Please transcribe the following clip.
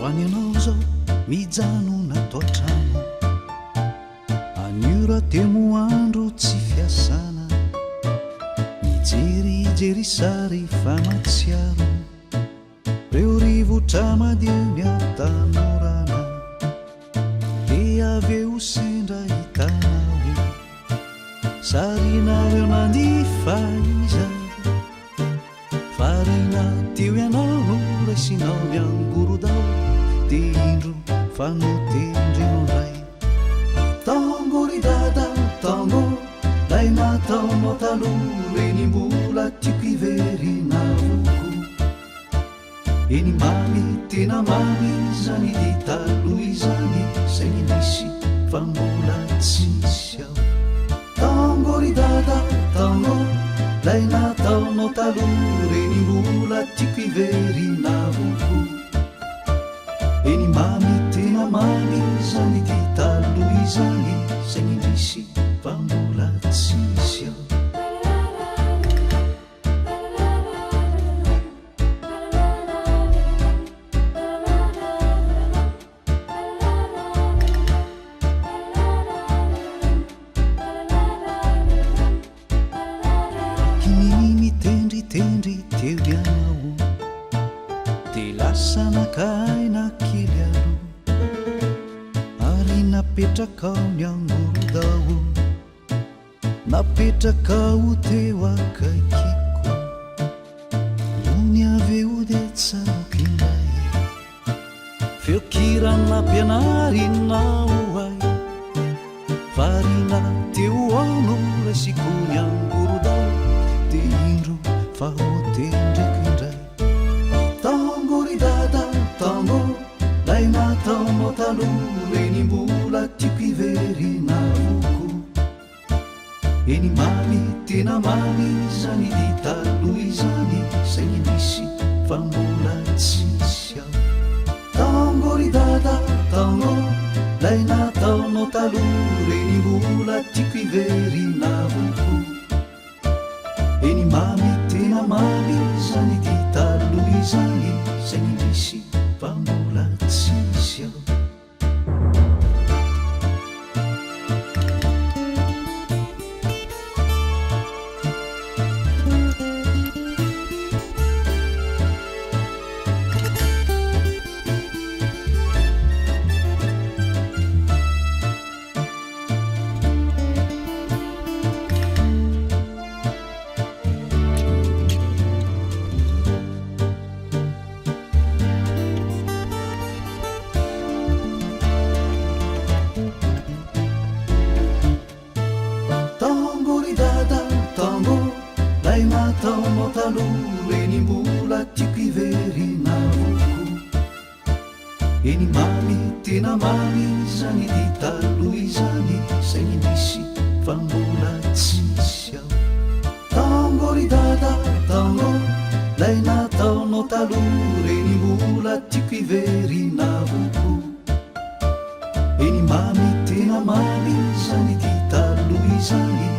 androany anao zao mijanona toatrano anyora temoandro tsy fiasana mijerijery sary famatsiaro reo rivotra madio miatanorana de aveo sendra hitanao sarinareo nandifa iza farina teo ianao no raisinao miangorodao de indro fanotendreno ndray tango ry dada tango lay nataonao taloha reny mbola tiako iverina voko eny mamy tena mamy zany de taloha izany zay ny misy fa mbola tsisy ao tango ry dada tango lay nataonao taloha reny mbola tiako iverina voko eny mamy tena mamy zany de taloha izany zay ny misy fa mbola tsisy ao mitendritendry teo ianao de lasa nakaina kely alo ary napetrakao ny angorodao napetrakao teo akaikiko nony aveo de tsarokinay feokiranampianarinao ay farina teo ao no raisiko ny angorodao de indro fa hotendreko indray tango ry dada tango lay nataonao taloha reny mbola tiako iverina voko eny mamy tena mamy zany de taloha izany zay ny misy fa mbola tsisy ao tango ry dada tango lay nataonao taloha reny mbola tiako iverina voko eny mamy tena mamy zany de taloha izany zay ny misy fa mbola tsisy ao nataonao taloha reny mbola tiako iverina voko eny mamy tena mamy zany de taloha izany zay ny misy fa mbola tsisy ao tango ry dada tango lay nataonao taloha reny mbola tiako iverina voko eny mamy tena mamy zany de taloha izany